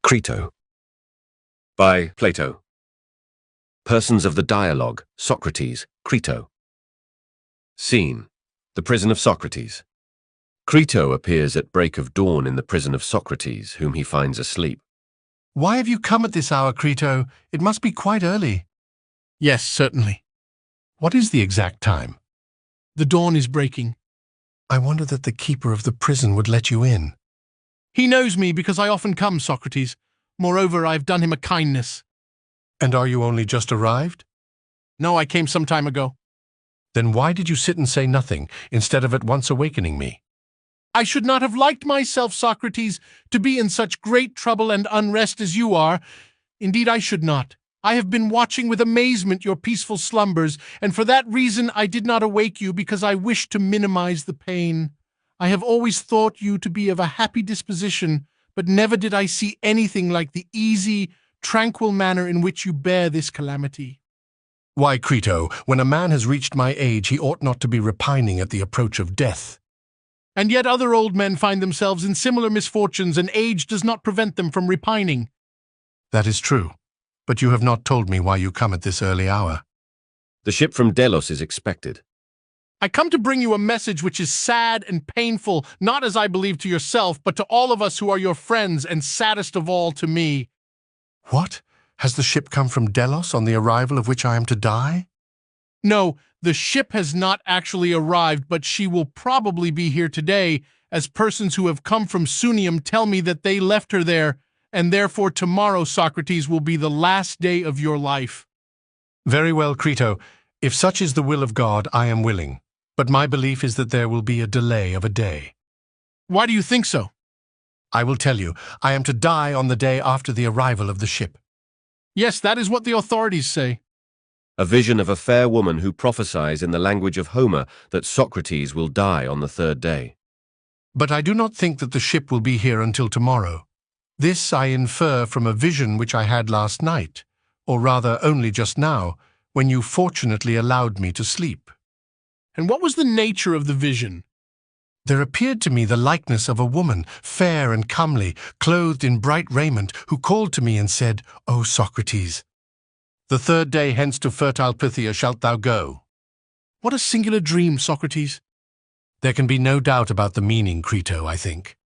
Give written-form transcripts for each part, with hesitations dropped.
Crito by Plato. Persons of the dialogue, Socrates, Crito. Scene: the prison of Socrates. Crito appears at break of dawn in the prison of Socrates, whom he finds asleep. Why have you come at this hour, Crito? It must be quite early. Yes, certainly. What is the exact time? The dawn is breaking. I wonder that the keeper of the prison would let you in. He knows me because I often come, Socrates. Moreover, I have done him a kindness. And are you only just arrived? No, I came some time ago. Then why did you sit and say nothing, instead of at once awakening me? I should not have liked myself, Socrates, to be in such great trouble and unrest as you are. Indeed, I should not. I have been watching with amazement your peaceful slumbers, and for that reason I did not awake you, because I wished to minimize the pain. I have always thought you to be of a happy disposition, but never did I see anything like the easy, tranquil manner in which you bear this calamity. Why, Crito, when a man has reached my age, he ought not to be repining at the approach of death. And yet other old men find themselves in similar misfortunes, and age does not prevent them from repining. That is true, but you have not told me why you come at this early hour. The ship from Delos is expected. I come to bring you a message which is sad and painful, not as I believe to yourself, but to all of us who are your friends, and saddest of all to me. What? Has the ship come from Delos, on the arrival of which I am to die? No, the ship has not actually arrived, but she will probably be here today, as persons who have come from Sunium tell me that they left her there, and therefore tomorrow, Socrates, will be the last day of your life. Very well, Crito. If such is the will of God, I am willing. But my belief is that there will be a delay of a day. Why do you think so? I will tell you. I am to die on the day after the arrival of the ship. Yes, that is what the authorities say. A vision of a fair woman who prophesies in the language of Homer that Socrates will die on the third day. But I do not think that the ship will be here until tomorrow. This I infer from a vision which I had last night, or rather only just now, when you fortunately allowed me to sleep. And what was the nature of the vision? There appeared to me the likeness of a woman, fair and comely, clothed in bright raiment, who called to me and said, O Socrates, the third day hence to fertile Phthia shalt thou go. What a singular dream, Socrates. There can be no doubt about the meaning, Crito, I think.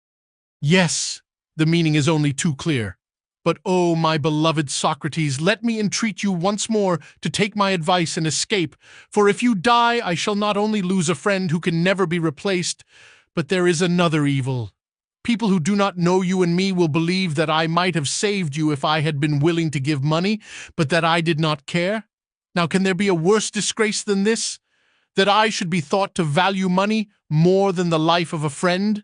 Yes, the meaning is only too clear. But, oh, my beloved Socrates, let me entreat you once more to take my advice and escape, for if you die, I shall not only lose a friend who can never be replaced, but there is another evil. People who do not know you and me will believe that I might have saved you if I had been willing to give money, but that I did not care. Now, can there be a worse disgrace than this? That I should be thought to value money more than the life of a friend?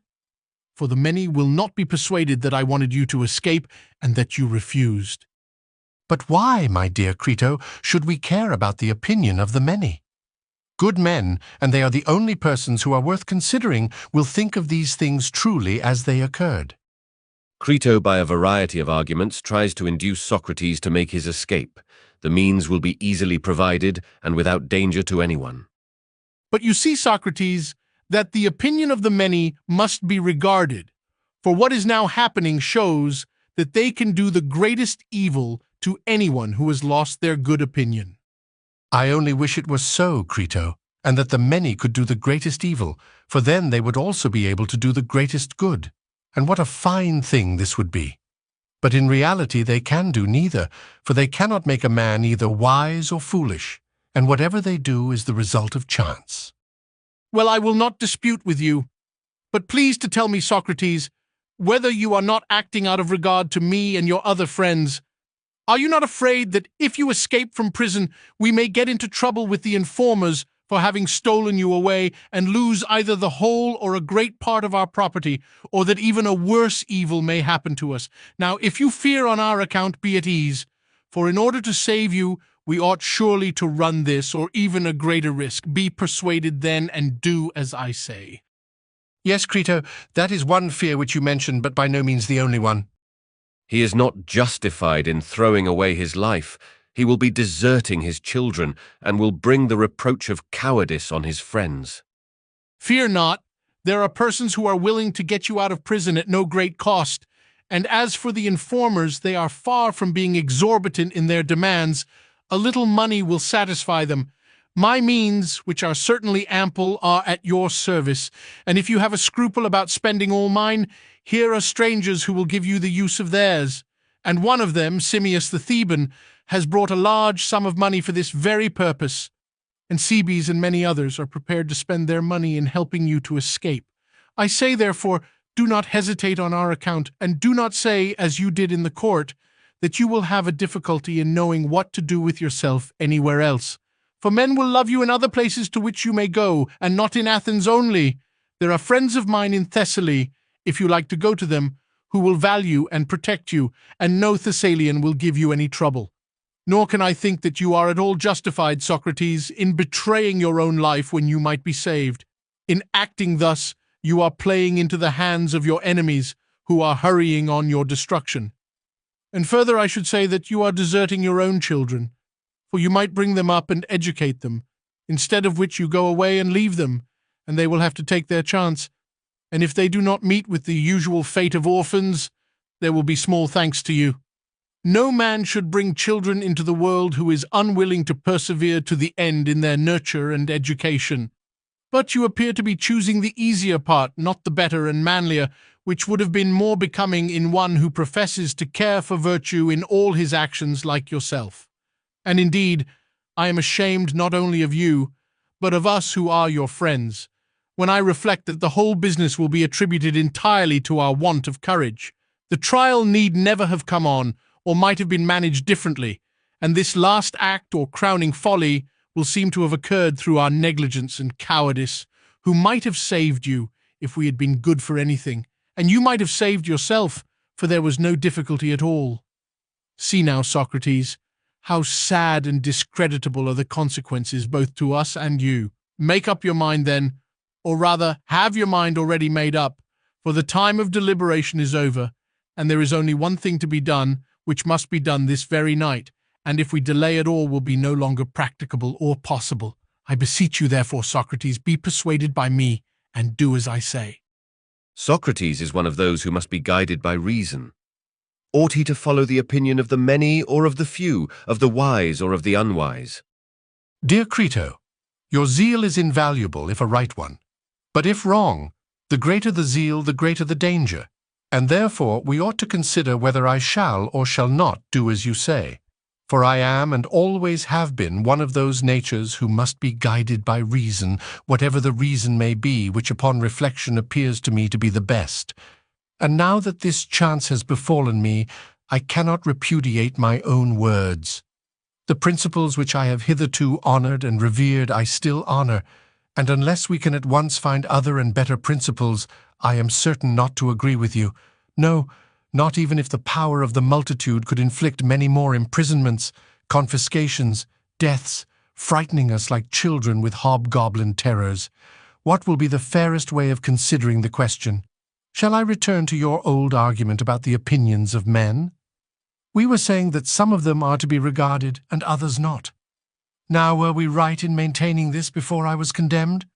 For the many will not be persuaded that I wanted you to escape and that you refused. But why, my dear Crito, should we care about the opinion of the many? Good men, and they are the only persons who are worth considering, will think of these things truly as they occurred. Crito, by a variety of arguments, tries to induce Socrates to make his escape. The means will be easily provided and without danger to anyone. But you see, Socrates, that the opinion of the many must be regarded, for what is now happening shows that they can do the greatest evil to anyone who has lost their good opinion. I only wish it was so, Crito, and that the many could do the greatest evil, for then they would also be able to do the greatest good. And what a fine thing this would be. But in reality they can do neither, for they cannot make a man either wise or foolish, and whatever they do is the result of chance. Well, I will not dispute with you, but please to tell me, Socrates, whether you are not acting out of regard to me and your other friends. Are you not afraid that if you escape from prison, we may get into trouble with the informers for having stolen you away and lose either the whole or a great part of our property, or that even a worse evil may happen to us? Now, if you fear on our account, be at ease, for in order to save you, we ought surely to run this or even a greater risk. Be persuaded then and do as I say. Yes, Crito, that is one fear which you mentioned, but by no means the only one. He is not justified in throwing away his life. He will be deserting his children and will bring the reproach of cowardice on his friends. Fear not. There are persons who are willing to get you out of prison at no great cost, And as for the informers, they are far from being exorbitant in their demands. A little money will satisfy them. My means, which are certainly ample, are at your service, and if you have a scruple about spending all mine, here are strangers who will give you the use of theirs. And one of them, Simmias the Theban, has brought a large sum of money for this very purpose. And Cebes and many others are prepared to spend their money in helping you to escape. I say, therefore, do not hesitate on our account, and do not say, as you did in the court, that you will have a difficulty in knowing what to do with yourself anywhere else. For men will love you in other places to which you may go, and not in Athens only. There are friends of mine in Thessaly, if you like to go to them, who will value and protect you, and no Thessalian will give you any trouble. Nor can I think that you are at all justified, Socrates, in betraying your own life when you might be saved. In acting thus, you are playing into the hands of your enemies, who are hurrying on your destruction. And further, I should say that you are deserting your own children, for you might bring them up and educate them, instead of which you go away and leave them, and they will have to take their chance. And if they do not meet with the usual fate of orphans, there will be small thanks to you. No man should bring children into the world who is unwilling to persevere to the end in their nurture and education. But you appear to be choosing the easier part, not the better and manlier, which would have been more becoming in one who professes to care for virtue in all his actions like yourself. And indeed, I am ashamed not only of you, but of us who are your friends, when I reflect that the whole business will be attributed entirely to our want of courage. The trial need never have come on, or might have been managed differently, and this last act or crowning folly will seem to have occurred through our negligence and cowardice, who might have saved you if we had been good for anything, and you might have saved yourself, for there was no difficulty at all. See now, Socrates, how sad and discreditable are the consequences both to us and you. Make up your mind then, or rather have your mind already made up, for the time of deliberation is over, and there is only one thing to be done, which must be done this very night, and if we delay at all will be no longer practicable or possible. I beseech you, therefore, Socrates, be persuaded by me, and do as I say. Socrates is one of those who must be guided by reason. Ought he to follow the opinion of the many or of the few, of the wise or of the unwise? Dear Crito, your zeal is invaluable if a right one. But if wrong, the greater the zeal, the greater the danger. And therefore we ought to consider whether I shall or shall not do as you say. For I am and always have been one of those natures who must be guided by reason, whatever the reason may be, which upon reflection appears to me to be the best. And now that this chance has befallen me, I cannot repudiate my own words. The principles which I have hitherto honored and revered I still honor, and unless we can at once find other and better principles, I am certain not to agree with you. No, not even if the power of the multitude could inflict many more imprisonments, confiscations, deaths, frightening us like children with hobgoblin terrors. What will be the fairest way of considering the question? Shall I return to your old argument about the opinions of men? We were saying that some of them are to be regarded and others not. Now, were we right in maintaining this before I was condemned?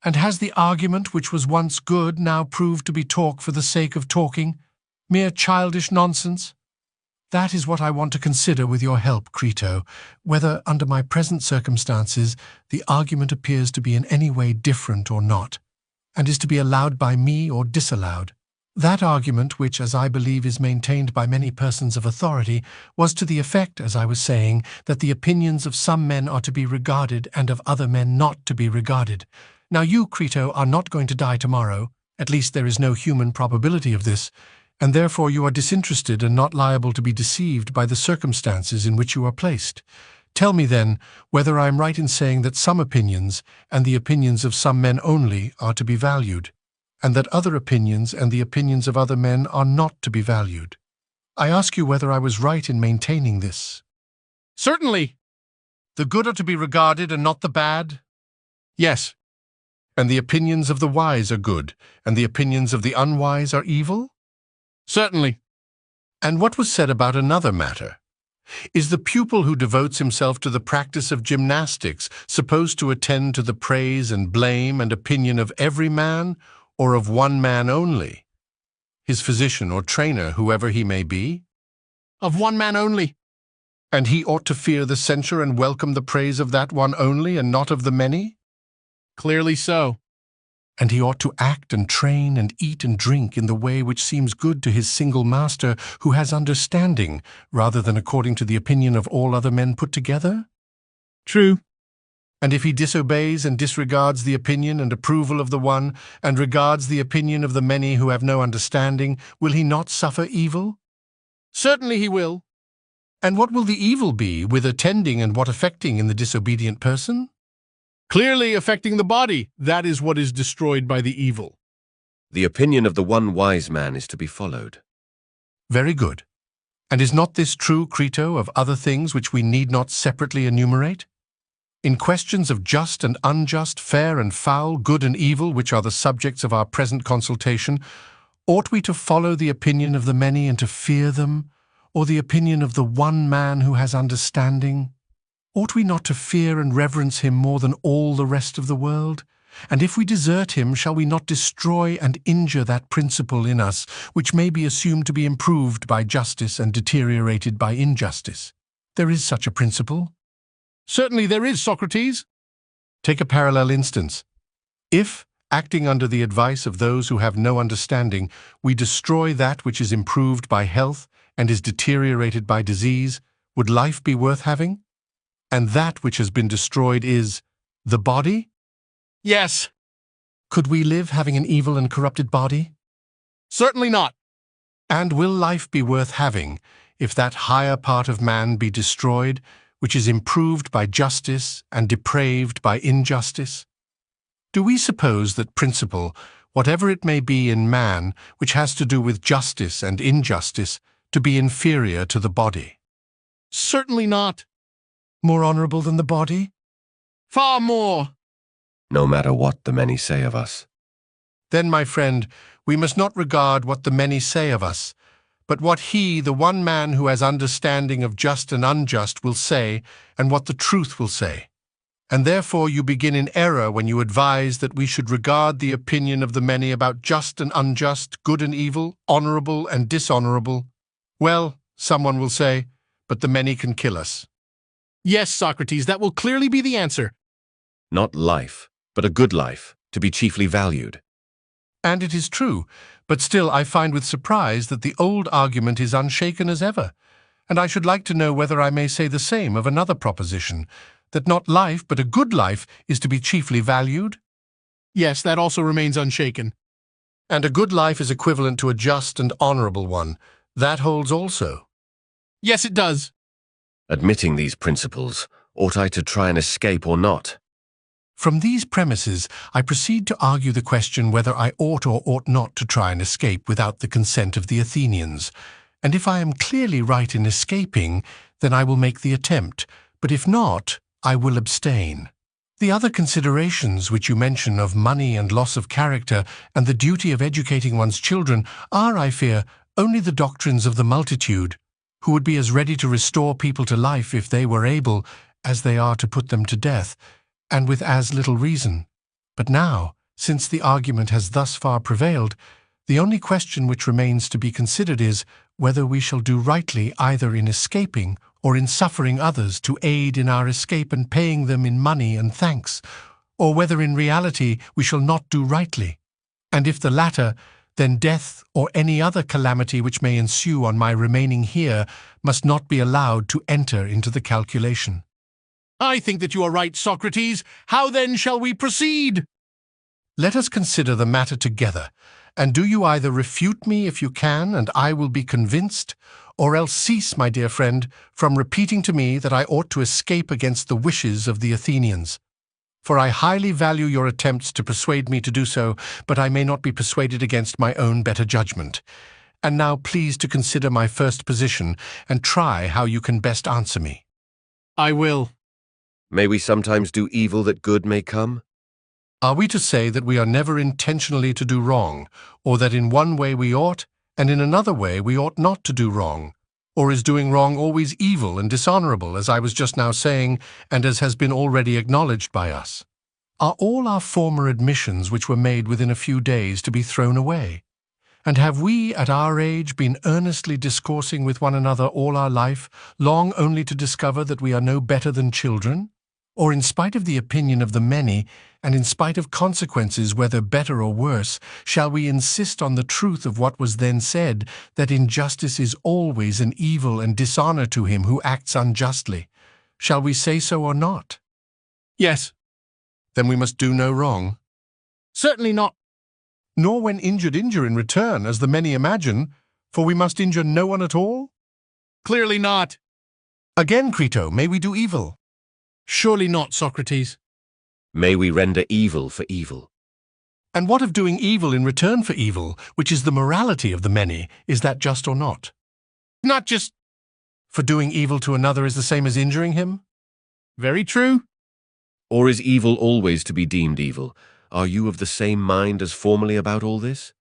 And has the argument which was once good now proved to be talk for the sake of talking, mere childish nonsense? That is what I want to consider with your help, Crito, whether, under my present circumstances, the argument appears to be in any way different or not, and is to be allowed by me or disallowed. That argument, which, as I believe, is maintained by many persons of authority, was to the effect, as I was saying, that the opinions of some men are to be regarded and of other men not to be regarded. Now you, Crito, are not going to die tomorrow, at least there is no human probability of this, and therefore you are disinterested and not liable to be deceived by the circumstances in which you are placed. Tell me, then, whether I am right in saying that some opinions, and the opinions of some men only, are to be valued, and that other opinions and the opinions of other men are not to be valued. I ask you whether I was right in maintaining this. Certainly. The good are to be regarded and not the bad? Yes. And the opinions of the wise are good, and the opinions of the unwise are evil? Certainly. And what was said about another matter? Is the pupil who devotes himself to the practice of gymnastics supposed to attend to the praise and blame and opinion of every man, or of one man only? his physician or trainer, whoever he may be? Of one man only. And he ought to fear the censure and welcome the praise of that one only and not of the many? Clearly so. And he ought to act and train and eat and drink in the way which seems good to his single master who has understanding, rather than according to the opinion of all other men put together? True. And if he disobeys and disregards the opinion and approval of the one, and regards the opinion of the many who have no understanding, will he not suffer evil? Certainly he will. And what will the evil be, whither tending and what affecting in the disobedient person? Clearly affecting the body. That is what is destroyed by the evil. The opinion of the one wise man is to be followed. Very good. And is not this true, Crito, of other things which we need not separately enumerate? In questions of just and unjust, fair and foul, good and evil, which are the subjects of our present consultation, ought we to follow the opinion of the many and to fear them, or the opinion of the one man who has understanding? Ought we not to fear and reverence him more than all the rest of the world? And if we desert him, shall we not destroy and injure that principle in us, which may be assumed to be improved by justice and deteriorated by injustice? There is such a principle. Certainly there is, Socrates. Take a parallel instance. If, acting under the advice of those who have no understanding, we destroy that which is improved by health and is deteriorated by disease, would life be worth having? And that which has been destroyed is the body? Yes. Could we live having an evil and corrupted body? Certainly not. And will life be worth having if that higher part of man be destroyed, which is improved by justice and depraved by injustice? Do we suppose that principle, whatever it may be in man, which has to do with justice and injustice, to be inferior to the body? Certainly not. More honorable than the body? Far more. No matter what the many say of us. Then, my friend, we must not regard what the many say of us, but what he, the one man who has understanding of just and unjust, will say, and what the truth will say. And therefore you begin in error when you advise that we should regard the opinion of the many about just and unjust, good and evil, honorable and dishonorable. Well, someone will say, but the many can kill us. Yes, Socrates, that will clearly be the answer. Not life, but a good life, to be chiefly valued. And it is true, but still I find with surprise that the old argument is unshaken as ever, and I should like to know whether I may say the same of another proposition, that not life, but a good life is to be chiefly valued? Yes, that also remains unshaken. And a good life is equivalent to a just and honorable one. That holds also. Yes, it does. Admitting these principles, ought I to try and escape or not? From these premises, I proceed to argue the question whether I ought or ought not to try and escape without the consent of the Athenians. And if I am clearly right in escaping, then I will make the attempt, but if not, I will abstain. The other considerations which you mention of money and loss of character and the duty of educating one's children are, I fear, only the doctrines of the multitude, who would be as ready to restore people to life if they were able, as they are to put them to death, and with as little reason. But now, since the argument has thus far prevailed, the only question which remains to be considered is whether we shall do rightly either in escaping or in suffering others to aid in our escape and paying them in money and thanks, or whether in reality we shall not do rightly. And if the latter, then death or any other calamity which may ensue on my remaining here must not be allowed to enter into the calculation. I think that you are right, Socrates. How then shall we proceed? Let us consider the matter together, and do you either refute me if you can, and I will be convinced, or else cease, my dear friend, from repeating to me that I ought to escape against the wishes of the Athenians. For I highly value your attempts to persuade me to do so, but I may not be persuaded against my own better judgment. And now please to consider my first position, and try how you can best answer me. I will. May we sometimes do evil that good may come? Are we to say that we are never intentionally to do wrong, or that in one way we ought, and in another way we ought not to do wrong? Or is doing wrong always evil and dishonorable, as I was just now saying, and as has been already acknowledged by us? Are all our former admissions which were made within a few days to be thrown away? And have we, at our age, been earnestly discoursing with one another all our life, long only to discover that we are no better than children? Or in spite of the opinion of the many, and in spite of consequences whether better or worse, shall we insist on the truth of what was then said, that injustice is always an evil and dishonor to him who acts unjustly? Shall we say so or not? Yes. Then we must do no wrong. Certainly not. Nor when injured injure in return, as the many imagine, for we must injure no one at all? Clearly not. Again, Crito, may we do evil? Surely not, Socrates. May we render evil for evil? And what of doing evil in return for evil, which is the morality of the many? Is that just or not? Not just. For doing evil to another is the same as injuring him? Very true. Or is evil always to be deemed evil? Are you of the same mind as formerly about all this?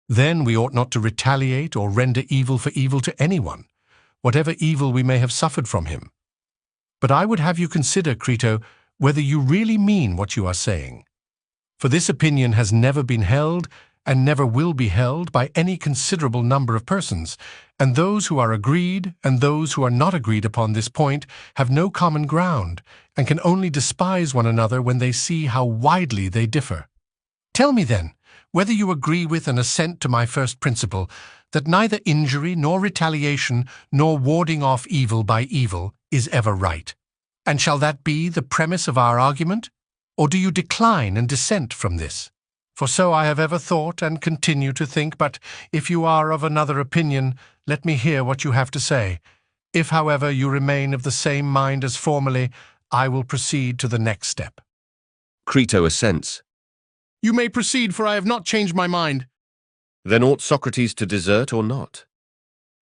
Then we ought not to retaliate or render evil for evil to anyone, whatever evil we may have suffered from him. But I would have you consider, Crito, whether you really mean what you are saying. For this opinion has never been held, and never will be held by any considerable number of persons, and those who are agreed and those who are not agreed upon this point have no common ground, and can only despise one another when they see how widely they differ. Tell me then, whether you agree with and assent to my first principle, that neither injury nor retaliation nor warding off evil by evil is ever right. And shall that be the premise of our argument? Or do you decline and dissent from this? For so I have ever thought and continue to think, but if you are of another opinion, let me hear what you have to say. If, however, you remain of the same mind as formerly, I will proceed to the next step. Crito assents. You may proceed, for I have not changed my mind. Then ought Socrates to desert or not?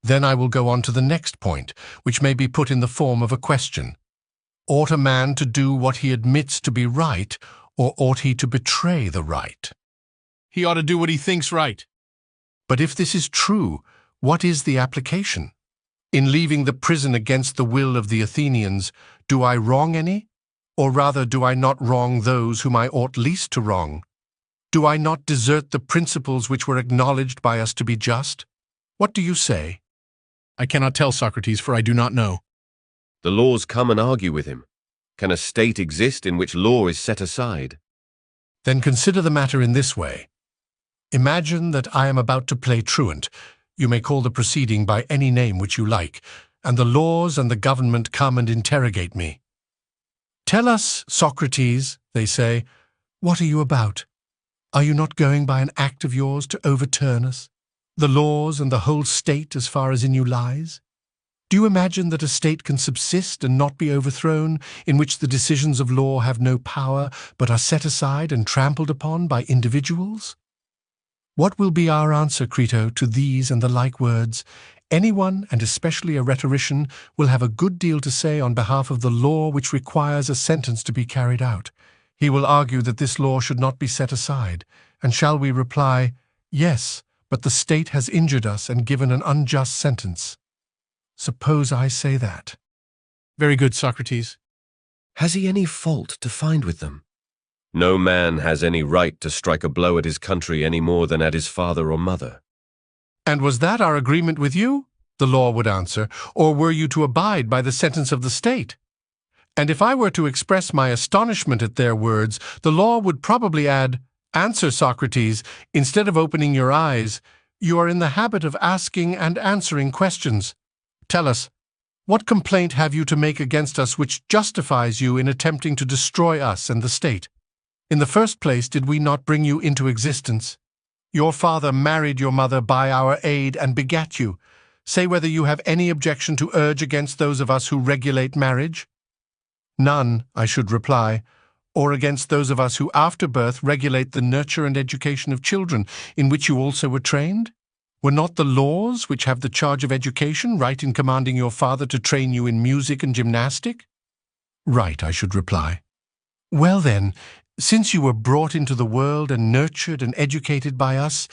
Then I will go on to the next point, which may be put in the form of a question. Ought a man to do what he admits to be right, or ought he to betray the right? He ought to do what he thinks right. But if this is true, what is the application? In leaving the prison against the will of the Athenians, do I wrong any? Or rather, do I not wrong those whom I ought least to wrong? Do I not desert the principles which were acknowledged by us to be just? What do you say? I cannot tell, Socrates, for I do not know. The laws come and argue with him. Can a state exist in which law is set aside? Then consider the matter in this way. Imagine that I am about to play truant. You may call the proceeding by any name which you like, and the laws and the government come and interrogate me. Tell us, Socrates, they say, what are you about? Are you not going by an act of yours to overturn us, the laws and the whole state as far as in you lies? Do you imagine that a state can subsist and not be overthrown, in which the decisions of law have no power, but are set aside and trampled upon by individuals? What will be our answer, Crito, to these and the like words? Anyone, and especially a rhetorician, will have a good deal to say on behalf of the law which requires a sentence to be carried out. He will argue that this law should not be set aside, and shall we reply, yes, but the state has injured us and given an unjust sentence? Suppose I say that. Very good, Socrates. Has he any fault to find with them? No man has any right to strike a blow at his country any more than at his father or mother. And was that our agreement with you? The law would answer, or were you to abide by the sentence of the state? And if I were to express my astonishment at their words, the law would probably add, answer, Socrates, instead of opening your eyes. You are in the habit of asking and answering questions. Tell us, what complaint have you to make against us which justifies you in attempting to destroy us and the state? In the first place, did we not bring you into existence? Your father married your mother by our aid and begat you. Say whether you have any objection to urge against those of us who regulate marriage? None, I should reply, or against those of us who after birth regulate the nurture and education of children, in which you also were trained? Were not the laws, which have the charge of education, right in commanding your father to train you in music and gymnastic? Right, I should reply. Well then, since you were brought into the world and nurtured and educated by us,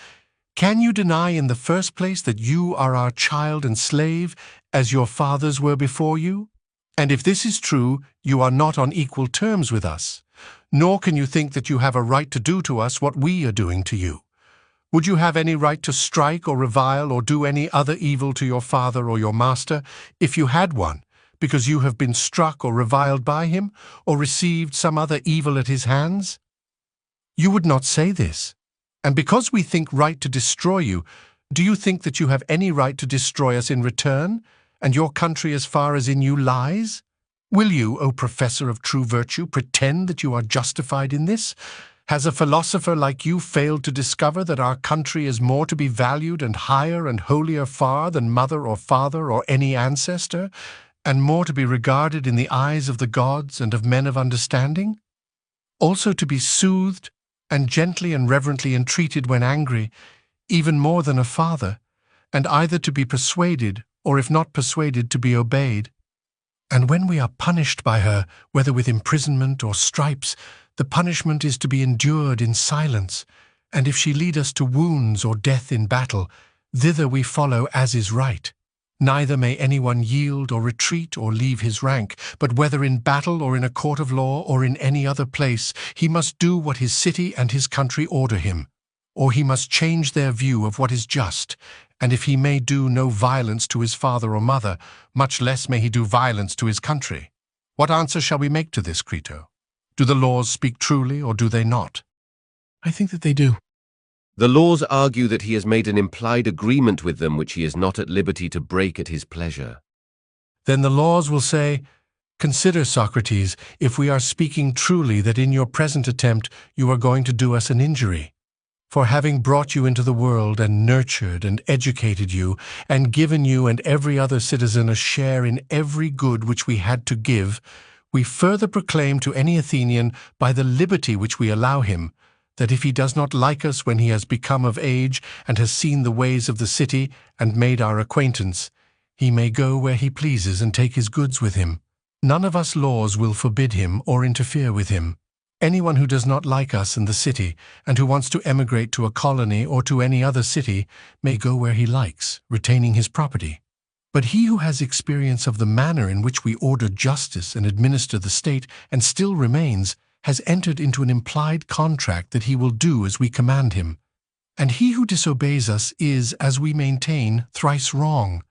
can you deny in the first place that you are our child and slave, as your fathers were before you? And if this is true, you are not on equal terms with us, nor can you think that you have a right to do to us what we are doing to you. Would you have any right to strike or revile or do any other evil to your father or your master, if you had one, because you have been struck or reviled by him, or received some other evil at his hands? You would not say this. And because we think right to destroy you, do you think that you have any right to destroy us in return, and your country as far as in you lies? Will you, O professor of true virtue, pretend that you are justified in this? Has a philosopher like you failed to discover that our country is more to be valued and higher and holier far than mother or father or any ancestor, and more to be regarded in the eyes of the gods and of men of understanding? Also to be soothed and gently and reverently entreated when angry, even more than a father, and either to be persuaded, or if not persuaded, to be obeyed. And when we are punished by her, whether with imprisonment or stripes, the punishment is to be endured in silence, and if she lead us to wounds or death in battle, thither we follow as is right. Neither may anyone yield or retreat or leave his rank, but whether in battle or in a court of law or in any other place, he must do what his city and his country order him, or he must change their view of what is just, and if he may do no violence to his father or mother, much less may he do violence to his country. What answer shall we make to this, Crito? Do the laws speak truly, or do they not? I think that they do. The laws argue that he has made an implied agreement with them which he is not at liberty to break at his pleasure. Then the laws will say, "Consider, Socrates, if we are speaking truly that in your present attempt you are going to do us an injury. For having brought you into the world and nurtured and educated you, and given you and every other citizen a share in every good which we had to give, we further proclaim to any Athenian, by the liberty which we allow him, that if he does not like us when he has become of age and has seen the ways of the city and made our acquaintance, he may go where he pleases and take his goods with him. None of us laws will forbid him or interfere with him. Anyone who does not like us and the city, and who wants to emigrate to a colony or to any other city, may go where he likes, retaining his property. But he who has experience of the manner in which we order justice and administer the state, and still remains, has entered into an implied contract that he will do as we command him. And he who disobeys us is, as we maintain, thrice wrong.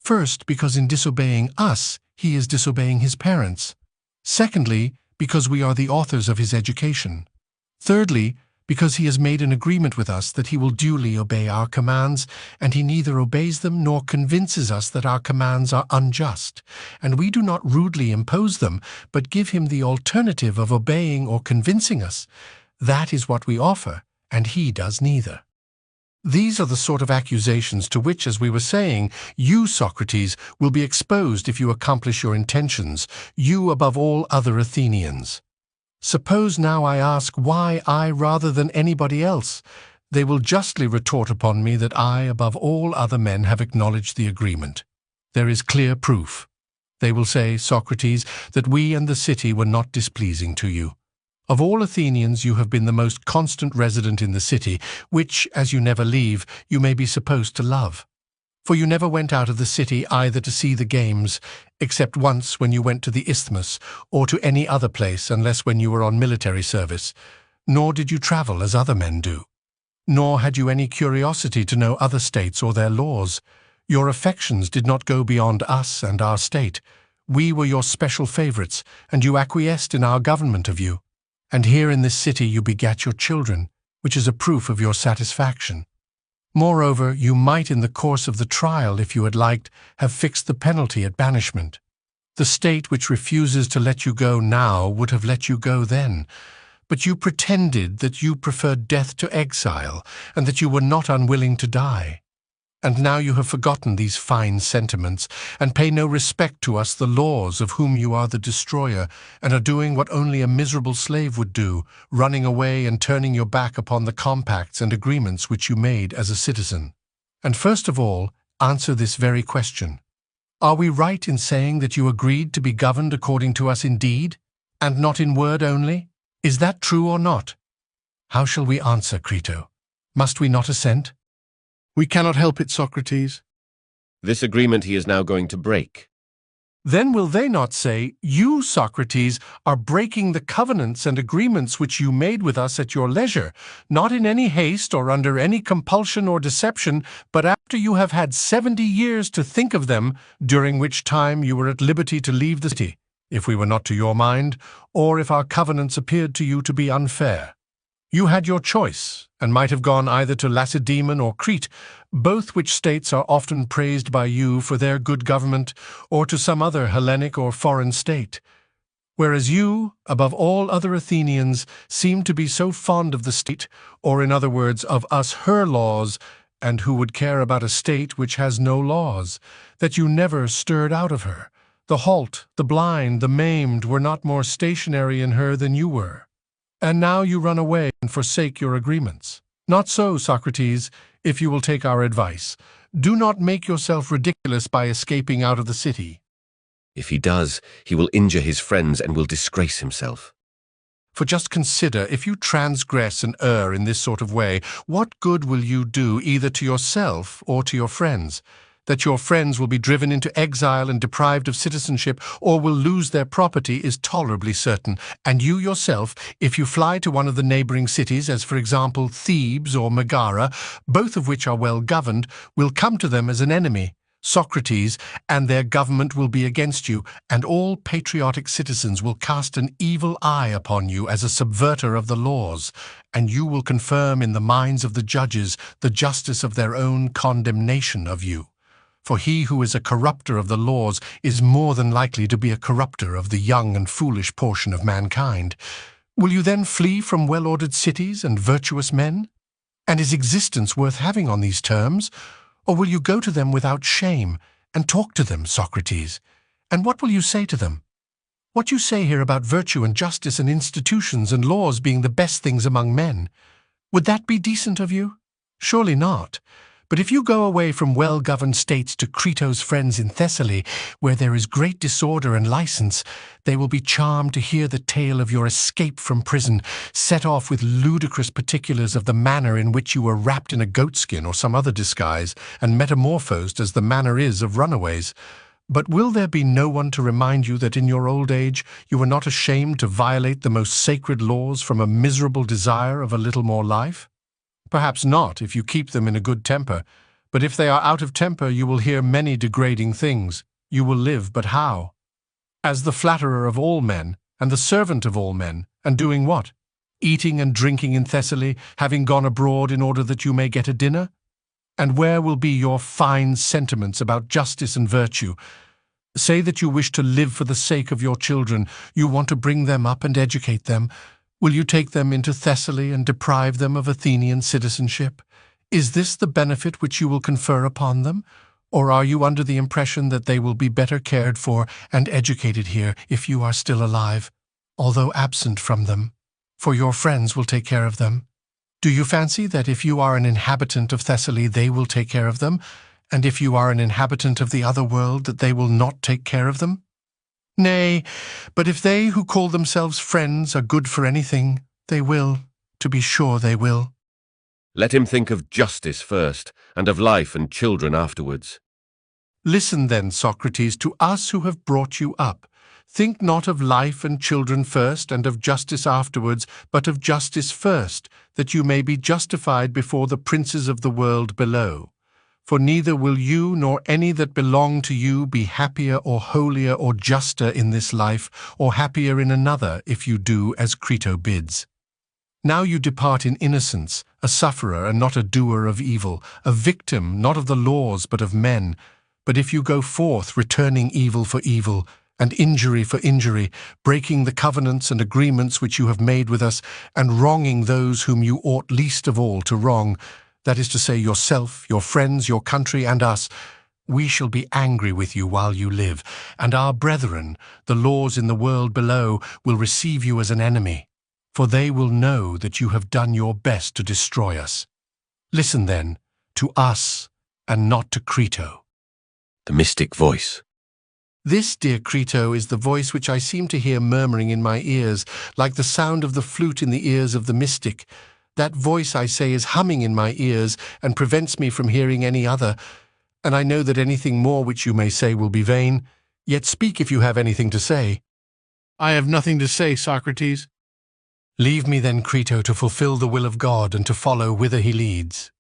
First, because in disobeying us, he is disobeying his parents. Secondly, because we are the authors of his education. Thirdly, because he has made an agreement with us that he will duly obey our commands, and he neither obeys them nor convinces us that our commands are unjust, and we do not rudely impose them, but give him the alternative of obeying or convincing us. That is what we offer, and he does neither. These are the sort of accusations to which, as we were saying, you, Socrates, will be exposed if you accomplish your intentions, you above all other Athenians. Suppose now I ask why I rather than anybody else? They will justly retort upon me that I, above all other men, have acknowledged the agreement. There is clear proof. They will say, Socrates, that we and the city were not displeasing to you. Of all Athenians, you have been the most constant resident in the city, which, as you never leave, you may be supposed to love. For you never went out of the city either to see the games, except once when you went to the Isthmus, or to any other place unless when you were on military service, nor did you travel as other men do. Nor had you any curiosity to know other states or their laws. Your affections did not go beyond us and our state. We were your special favorites, and you acquiesced in our government of you. And here in this city you begat your children, which is a proof of your satisfaction. Moreover, you might in the course of the trial, if you had liked, have fixed the penalty at banishment. The state which refuses to let you go now would have let you go then, but you pretended that you preferred death to exile, and that you were not unwilling to die. And now you have forgotten these fine sentiments, and pay no respect to us the laws of whom you are the destroyer, and are doing what only a miserable slave would do, running away and turning your back upon the compacts and agreements which you made as a citizen. And first of all, answer this very question. Are we right in saying that you agreed to be governed according to us in deed, and not in word only? Is that true or not? How shall we answer, Crito? Must we not assent? We cannot help it, Socrates. This agreement he is now going to break. Then will they not say, "You, Socrates, are breaking the covenants and agreements which you made with us at your leisure, not in any haste or under any compulsion or deception, but after you have had 70 years to think of them, during which time you were at liberty to leave the city, if we were not to your mind, or if our covenants appeared to you to be unfair? You had your choice, and might have gone either to Lacedaemon or Crete, both which states are often praised by you for their good government, or to some other Hellenic or foreign state. Whereas you, above all other Athenians, seem to be so fond of the state, or in other words, of us her laws, and who would care about a state which has no laws, that you never stirred out of her. The halt, the blind, the maimed were not more stationary in her than you were. And now you run away and forsake your agreements. Not so, Socrates, if you will take our advice. Do not make yourself ridiculous by escaping out of the city. If he does, he will injure his friends and will disgrace himself. For just consider, if you transgress and err in this sort of way, what good will you do either to yourself or to your friends? That your friends will be driven into exile and deprived of citizenship, or will lose their property, is tolerably certain, and you yourself, if you fly to one of the neighboring cities, as for example Thebes or Megara, both of which are well governed, will come to them as an enemy, Socrates, and their government will be against you, and all patriotic citizens will cast an evil eye upon you as a subverter of the laws, and you will confirm in the minds of the judges the justice of their own condemnation of you. For he who is a corrupter of the laws is more than likely to be a corrupter of the young and foolish portion of mankind. Will you then flee from well-ordered cities and virtuous men? And is existence worth having on these terms? Or will you go to them without shame and talk to them, Socrates? And what will you say to them? What you say here about virtue and justice and institutions and laws being the best things among men, would that be decent of you? Surely not. But if you go away from well-governed states to Crito's friends in Thessaly, where there is great disorder and license, they will be charmed to hear the tale of your escape from prison, set off with ludicrous particulars of the manner in which you were wrapped in a goatskin or some other disguise, and metamorphosed as the manner is of runaways. But will there be no one to remind you that in your old age you were not ashamed to violate the most sacred laws from a miserable desire of a little more life? Perhaps not, if you keep them in a good temper, but if they are out of temper you will hear many degrading things. You will live, but how? As the flatterer of all men, and the servant of all men, and doing what? Eating and drinking in Thessaly, having gone abroad in order that you may get a dinner? And where will be your fine sentiments about justice and virtue? Say that you wish to live for the sake of your children, you want to bring them up and educate them. Will you take them into Thessaly and deprive them of Athenian citizenship? Is this the benefit which you will confer upon them? Or are you under the impression that they will be better cared for and educated here if you are still alive, although absent from them? For your friends will take care of them. Do you fancy that if you are an inhabitant of Thessaly they will take care of them, and if you are an inhabitant of the other world that they will not take care of them? Nay, but if they who call themselves friends are good for anything, they will, to be sure they will. Let him think of justice first, and of life and children afterwards. Listen then, Socrates, to us who have brought you up. Think not of life and children first, and of justice afterwards, but of justice first, that you may be justified before the princes of the world below. For neither will you nor any that belong to you be happier or holier or juster in this life, or happier in another, if you do as Crito bids. Now you depart in innocence, a sufferer and not a doer of evil, a victim not of the laws but of men. But if you go forth returning evil for evil, and injury for injury, breaking the covenants and agreements which you have made with us, and wronging those whom you ought least of all to wrong, that is to say yourself, your friends, your country, and us, we shall be angry with you while you live, and our brethren, the laws in the world below, will receive you as an enemy, for they will know that you have done your best to destroy us. Listen then, to us, and not to Crito. The mystic voice. This, dear Crito, is the voice which I seem to hear murmuring in my ears, like the sound of the flute in the ears of the mystic. That voice, I say, is humming in my ears, and prevents me from hearing any other, and I know that anything more which you may say will be vain. Yet speak if you have anything to say. I have nothing to say, Socrates. Leave me then, Crito, to fulfill the will of God and to follow whither he leads.